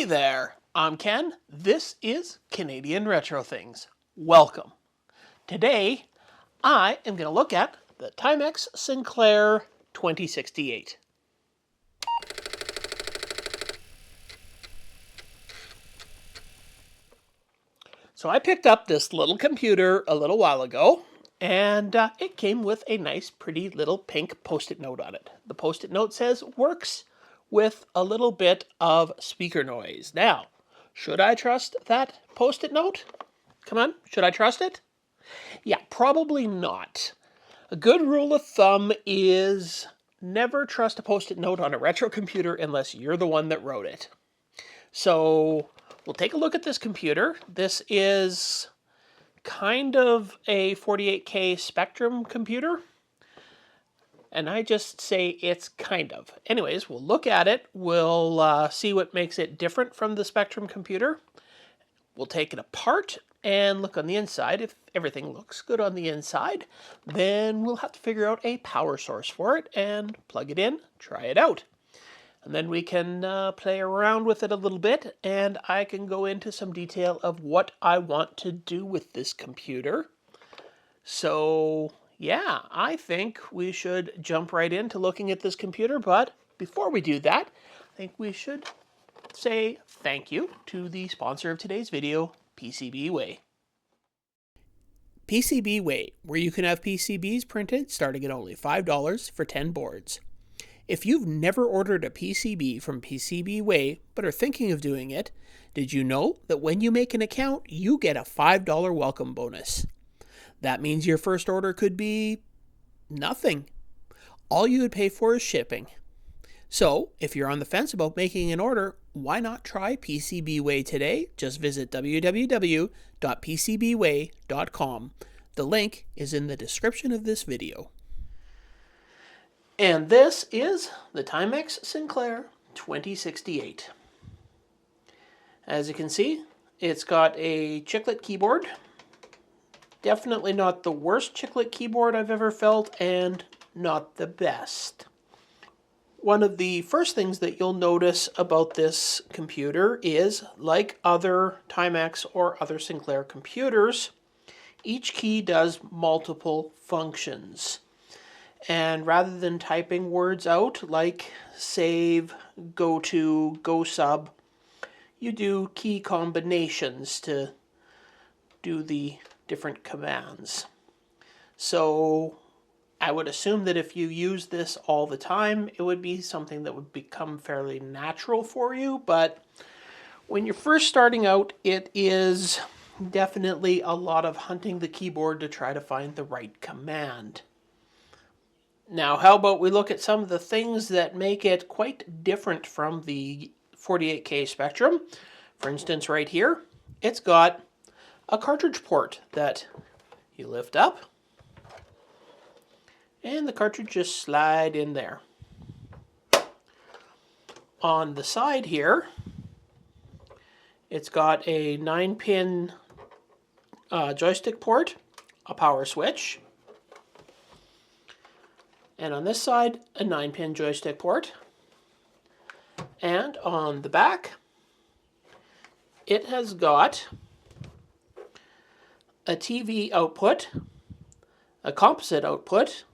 there, I'm Ken. This is Canadian Retro Things. Welcome. Today, I am going to look at the Timex Sinclair 2068. So I picked up this little computer a little while ago, and it came with a nice, pretty little pink Post-it note on it. The Post-it note says, works with a little bit of speaker noise. Now, should I trust that Post-it note? Come on, should I trust it? Yeah, probably not. A good rule of thumb is never trust a Post-it note on a retro computer unless you're the one that wrote it. So we'll take a look at this computer. This is kind of a 48K Spectrum computer. And I just say it's kind of. Anyways, we'll look at it. We'll see what makes it different from the Spectrum computer. We'll take it apart and look on the inside. If everything looks good on the inside, then we'll have to figure out a power source for it and plug it in, try it out. And then we can play around with it a little bit, and I can go into some detail of what I want to do with this computer. So yeah, I think we should jump right into looking at this computer, but before we do that, I think we should say thank you to the sponsor of today's video, PCBWay. PCBWay, where you can have PCBs printed starting at only $5 for 10 boards. If you've never ordered a PCB from PCBWay but are thinking of doing it, did you know that when you make an account, you get a $5 welcome bonus? That means your first order could be nothing. All you would pay for is shipping. So, if you're on the fence about making an order, why not try PCBWay today? Just visit www.pcbway.com. The link is in the description of this video. And this is the Timex Sinclair 2068. As you can see, it's got a chiclet keyboard. Definitely not the worst chiclet keyboard I've ever felt, and not the best. One of the first things that you'll notice about this computer is, like other Timex or other Sinclair computers, each key does multiple functions. And rather than typing words out like save, go to, go sub, you do key combinations to do the different commands. So I would assume that if you use this all the time, it would be something that would become fairly natural for you. But when you're first starting out, it is definitely a lot of hunting the keyboard to try to find the right command. Now, how about we look at some of the things that make it quite different from the 48K Spectrum. For instance, right here, it's got a cartridge port that you lift up, and the cartridge just slide in there. On the side here, it's got a 9-pin joystick port, a power switch, and on this side, a 9-pin joystick port. And on the back, it has got a TV output, a composite output,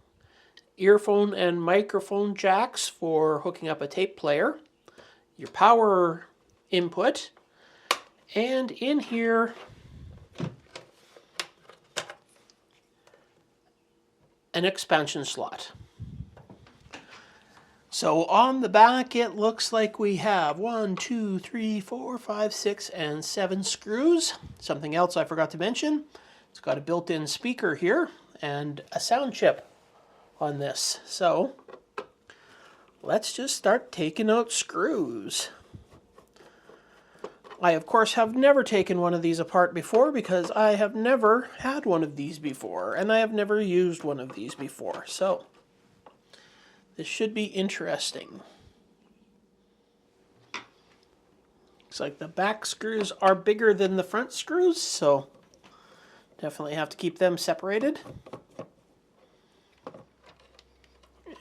earphone and microphone jacks for hooking up a tape player, your power input, and in here, an expansion slot. So on the back, it looks like we have 1, 2, 3, 4, 5, 6, and 7 screws. Something else I forgot to mention, it's got a built-in speaker here and a sound chip on this. So let's just start taking out screws. I, of course, have never taken one of these apart before because I have never had one of these before, and I have never used one of these before. So this should be interesting. Looks like the back screws are bigger than the front screws, so definitely have to keep them separated.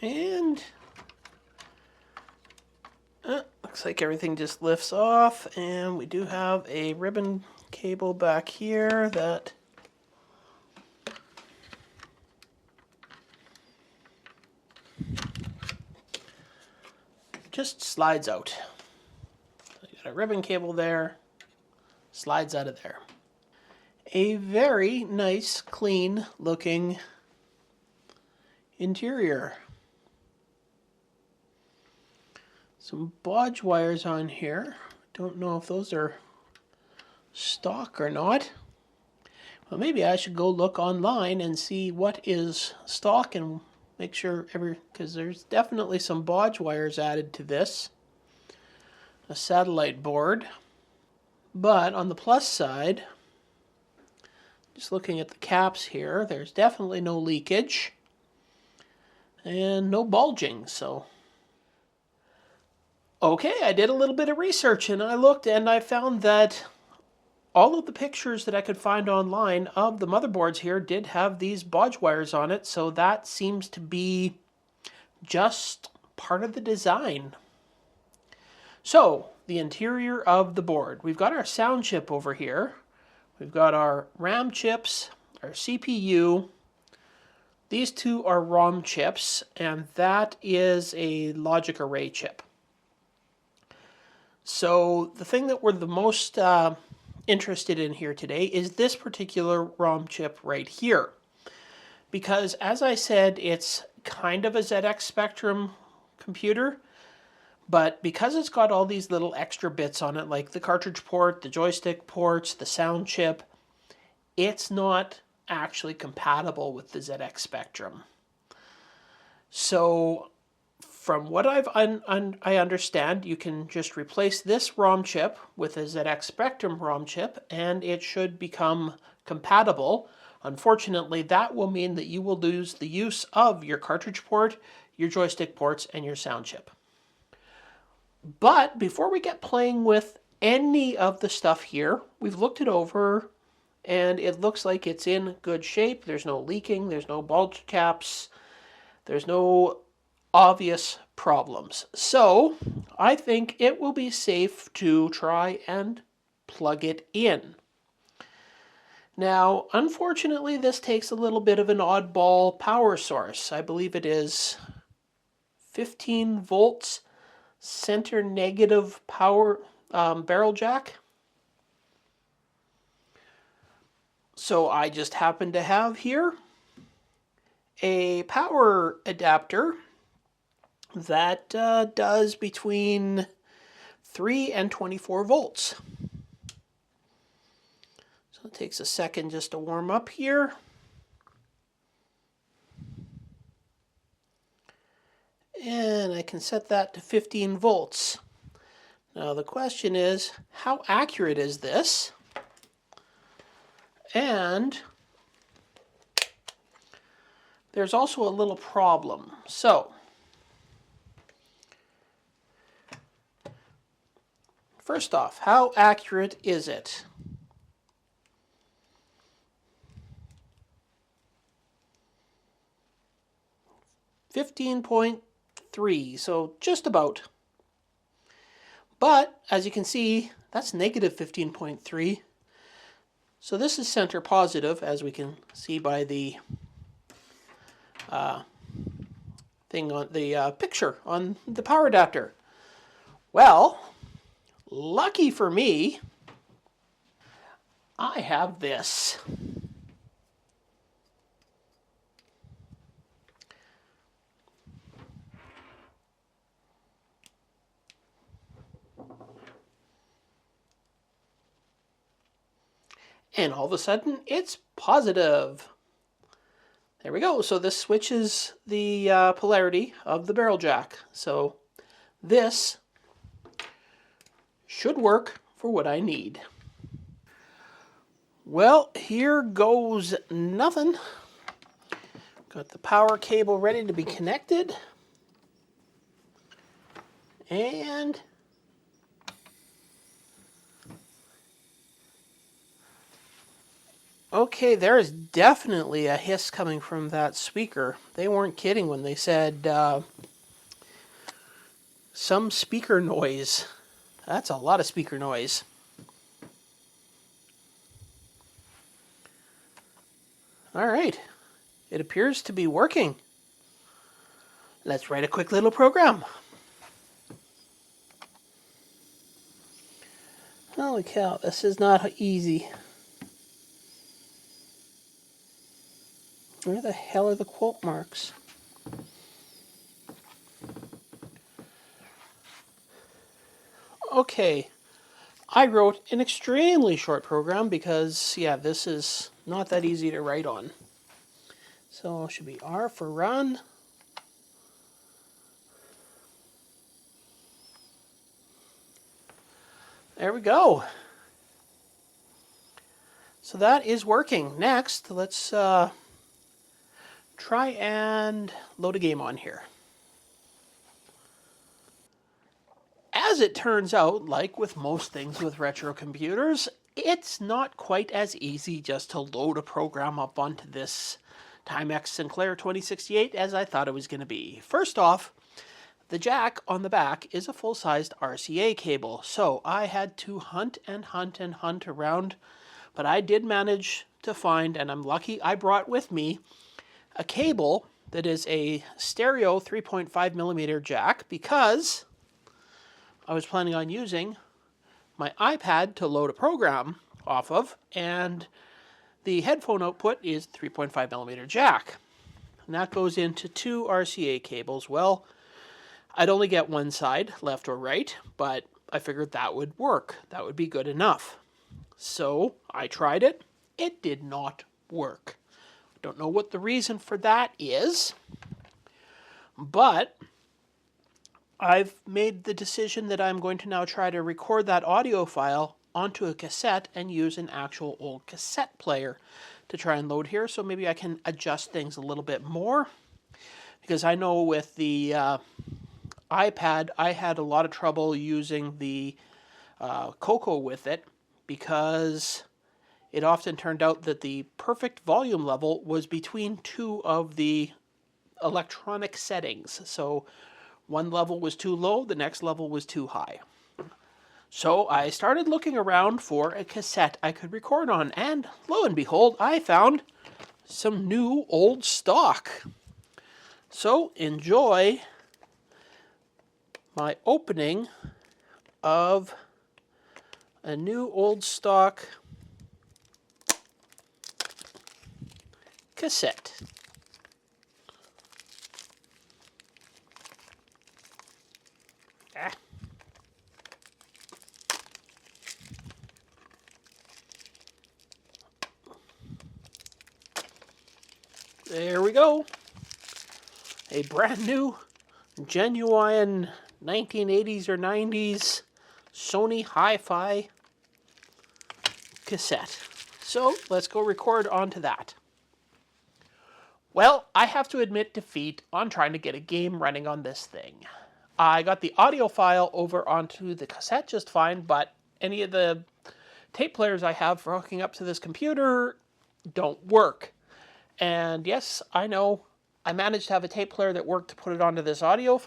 And Looks like everything just lifts off, and we do have a ribbon cable back here that just slides out. So you got a ribbon cable there, slides out of there. A very nice, clean looking interior. Some bodge wires on here. Don't know if those are stock or not. Well, maybe I should go look online and see what is stock and make sure because there's definitely some bodge wires added to this. A satellite board. But on the plus side, just looking at the caps here, there's definitely no leakage and no bulging, so. Okay, I did a little bit of research and I looked and I found that all of the pictures that I could find online of the motherboards here did have these bodge wires on it, so that seems to be just part of the design. So, the interior of the board. We've got our sound chip over here. We've got our RAM chips, our CPU. These two are ROM chips, and that is a logic array chip. So, the thing that we're the most interested in here today is this particular ROM chip right here. Because, as I said, it's kind of a ZX Spectrum computer, but because it's got all these little extra bits on it, like the cartridge port, the joystick ports, the sound chip, it's not actually compatible with the ZX Spectrum. So, from what I understand, you can just replace this ROM chip with a ZX Spectrum ROM chip, and it should become compatible. Unfortunately, that will mean that you will lose the use of your cartridge port, your joystick ports, and your sound chip. But before we get playing with any of the stuff here, we've looked it over, and it looks like it's in good shape. There's no leaking, there's no bulge caps, there's no obvious problems. So I think it will be safe to try and plug it in. Now, unfortunately, this takes a little bit of an oddball power source. I believe it is 15 volts center negative power barrel jack. So I just happen to have here a power adapter that does between 3 and 24 volts. So it takes a second just to warm up here. And I can set that to 15 volts. Now the question is, how accurate is this? And there's also a little problem. So, first off, how accurate is it? .3, so just about. But, as you can see, that's negative 15.3. So this is center positive, as we can see by the thing on the picture on the power adapter. Well, lucky for me, I have this. And all of a sudden, it's positive. There we go. So this switches the polarity of the barrel jack. So this should work for what I need. Well, here goes nothing. Got the power cable ready to be connected. And okay, there is definitely a hiss coming from that speaker. They weren't kidding when they said some speaker noise. That's a lot of speaker noise. All right, it appears to be working. Let's write a quick little program. Holy cow, this is not easy. Where the hell are the quote marks? Okay, I wrote an extremely short program because, yeah, this is not that easy to write on. So it should be R for run. There we go. So that is working. Next, let's try and load a game on here. As it turns out, like with most things with retro computers, it's not quite as easy just to load a program up onto this Timex Sinclair 2068 as I thought it was going to be. First off, the jack on the back is a full-sized RCA cable, so I had to hunt and hunt and hunt around, but I did manage to find, and I'm lucky I brought with me, a cable that is a stereo 3.5 millimeter jack because I was planning on using my iPad to load a program off of, and the headphone output is 3.5 millimeter jack. And that goes into two RCA cables. Well, I'd only get one side, left or right, but I figured that would work. That would be good enough. So I tried it. It did not work. Don't know what the reason for that is, but I've made the decision that I'm going to now try to record that audio file onto a cassette and use an actual old cassette player to try and load here. So maybe I can adjust things a little bit more, because I know with the iPad, I had a lot of trouble using the Coco with it because it often turned out that the perfect volume level was between two of the electronic settings. So one level was too low, the next level was too high. So I started looking around for a cassette I could record on, and lo and behold, I found some new old stock. So enjoy my opening of a new old stock cassette. There we go. A brand new, genuine 1980s or 90s Sony Hi-Fi cassette. So let's go record onto that. Well, I have to admit defeat on trying to get a game running on this thing. I got the audio file over onto the cassette just fine, but any of the tape players I have for hooking up to this computer don't work. And yes, I know I managed to have a tape player that worked to put it onto this audio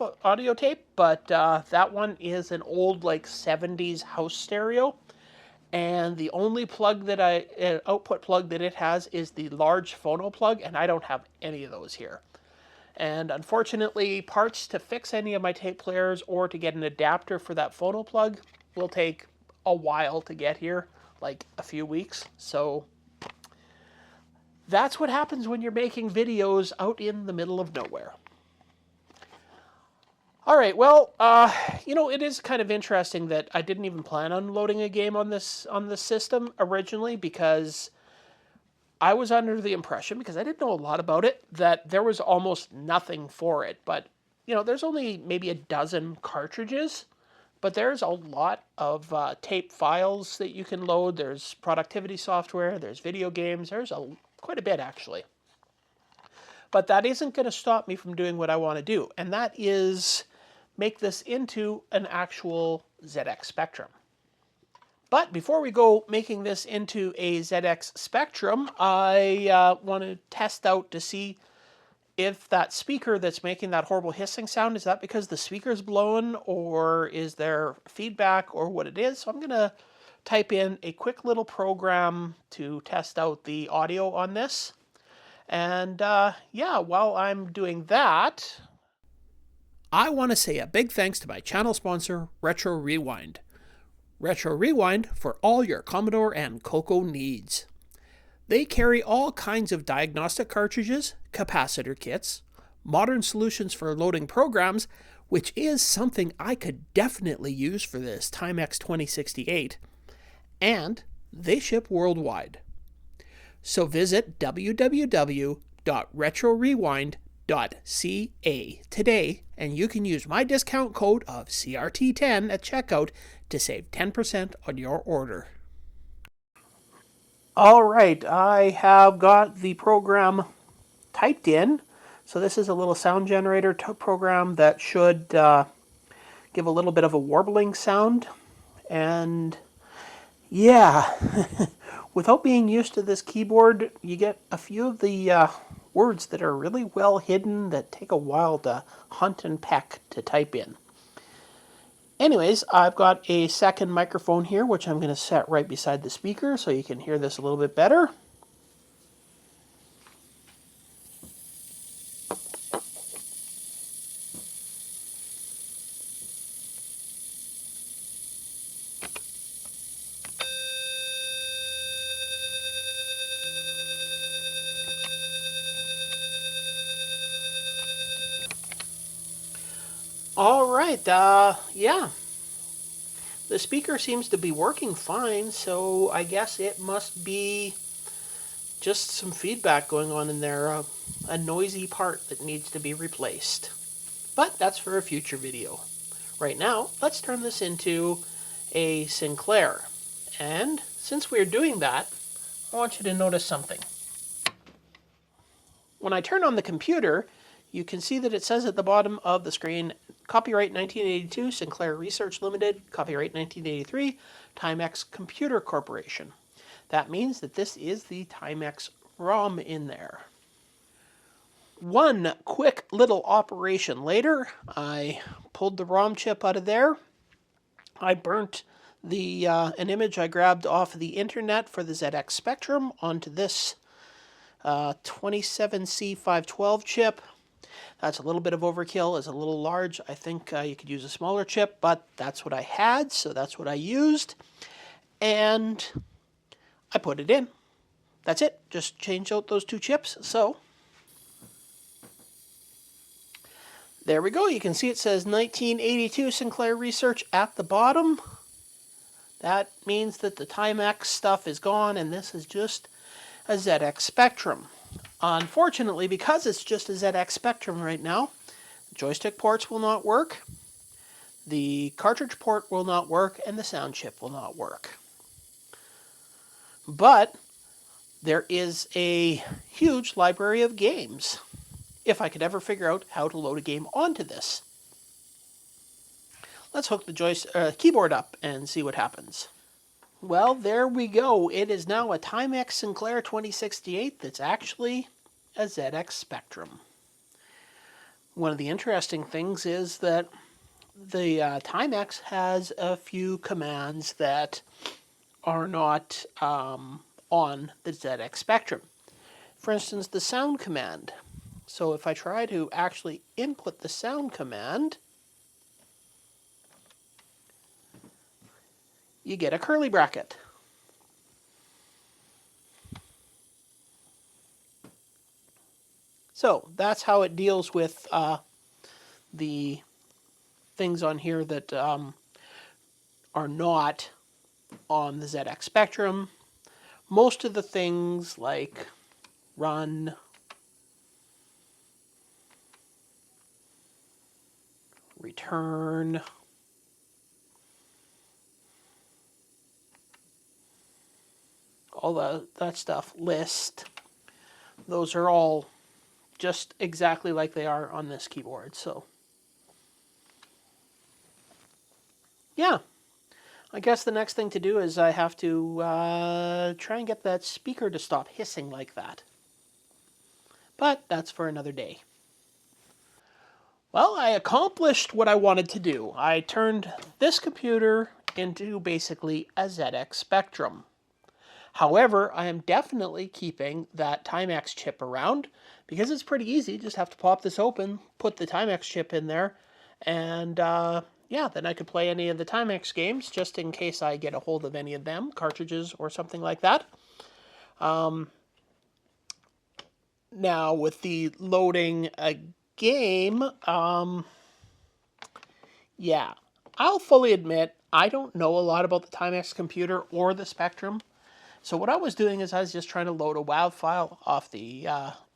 tape, but that one is an old like 70s house stereo. And the only plug that output plug that it has is the large phono plug, and I don't have any of those here. And unfortunately, parts to fix any of my tape players or to get an adapter for that phono plug will take a while to get here, like a few weeks. So that's what happens when you're making videos out in the middle of nowhere. All right, well, it is kind of interesting that I didn't even plan on loading a game on this system originally, because I was under the impression, because I didn't know a lot about it, that there was almost nothing for it. But, there's only maybe a dozen cartridges, but there's a lot of tape files that you can load. There's productivity software, there's video games, there's quite a bit, actually. But that isn't going to stop me from doing what I want to do, and that is make this into an actual ZX Spectrum. But before we go making this into a ZX Spectrum, I want to test out to see if that speaker that's making that horrible hissing sound, is that because the speaker's blown, or is there feedback, or what it is? So I'm going to type in a quick little program to test out the audio on this. And yeah, while I'm doing that, I want to say a big thanks to my channel sponsor, Retro Rewind. Retro Rewind for all your Commodore and Coco needs. They carry all kinds of diagnostic cartridges, capacitor kits, modern solutions for loading programs, which is something I could definitely use for this Timex 2068, and they ship worldwide. So visit www.retrorewind.ca today, and you can use my discount code of CRT10 at checkout to save 10% on your order. All right, I have got the program typed in. So this is a little sound generator program that should give a little bit of a warbling sound. And yeah, without being used to this keyboard, you get a few of the words that are really well hidden that take a while to hunt and peck to type in. Anyways, I've got a second microphone here, which I'm going to set right beside the speaker so you can hear this a little bit better. All right, yeah. The speaker seems to be working fine, so I guess it must be just some feedback going on in there, a noisy part that needs to be replaced. But that's for a future video. Right now, let's turn this into a Sinclair. And since we're doing that, I want you to notice something. When I turn on the computer, you can see that it says at the bottom of the screen, copyright 1982, Sinclair Research Limited, copyright 1983, Timex Computer Corporation. That means that this is the Timex ROM in there. One quick little operation later, I pulled the ROM chip out of there. I burnt an image I grabbed off the internet for the ZX Spectrum onto this 27C512 chip. That's a little bit of overkill, it's a little large. I think you could use a smaller chip, but that's what I had, so that's what I used. And I put it in. That's it, just change out those two chips. So there we go. You can see it says 1982 Sinclair Research at the bottom. That means that the Timex stuff is gone, and this is just a ZX Spectrum. Unfortunately, because it's just a ZX Spectrum right now, the joystick ports will not work, the cartridge port will not work, and the sound chip will not work. But there is a huge library of games, if I could ever figure out how to load a game onto this. Let's hook the keyboard up and see what happens. Well, there we go. It is now a Timex Sinclair 2068 that's actually a ZX Spectrum. One of the interesting things is that the Timex has a few commands that are not on the ZX Spectrum. For instance, the sound command. So if I try to actually input the sound command, you get a curly bracket. So that's how it deals with the things on here that are not on the ZX Spectrum. Most of the things like run, return, all that stuff, list, those are all just exactly like they are on this keyboard. So yeah, I guess the next thing to do is I have to try and get that speaker to stop hissing like that. But that's for another day. Well, I accomplished what I wanted to do. I turned this computer into basically a ZX Spectrum. However, I am definitely keeping that Timex chip around because it's pretty easy. Just have to pop this open, put the Timex chip in there, and yeah, then I could play any of the Timex games just in case I get a hold of any of them, cartridges or something like that. Now, with the loading a game, yeah, I'll fully admit I don't know a lot about the Timex computer or the Spectrum. So what I was doing is I was just trying to load a WAV file off the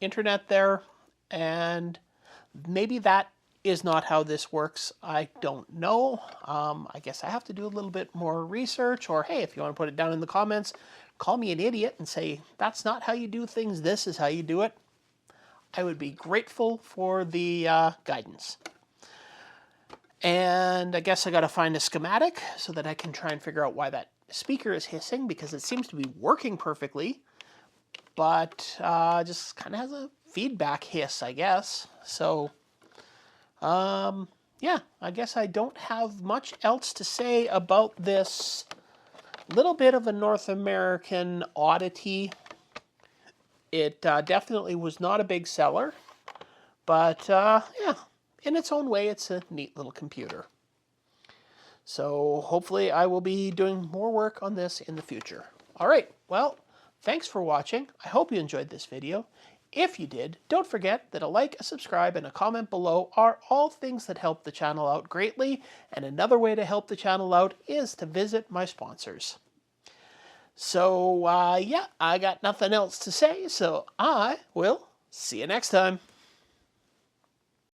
internet there, and maybe that is not how this works. I don't know. I guess I have to do a little bit more research, or hey, if you want to put it down in the comments, call me an idiot and say, that's not how you do things, this is how you do it. I would be grateful for the guidance. And I guess I got to find a schematic so that I can try and figure out why that speaker is hissing, because it seems to be working perfectly, but just kind of has a feedback hiss, I guess. So, yeah, I guess I don't have much else to say about this little bit of a North American oddity. It definitely was not a big seller, but yeah, in its own way, it's a neat little computer. So hopefully I will be doing more work on this in the future. All right, well, thanks for watching. I hope you enjoyed this video. If you did, don't forget that a like, a subscribe, and a comment below are all things that help the channel out greatly. And another way to help the channel out is to visit my sponsors. So, yeah, I got nothing else to say, so I will see you next time.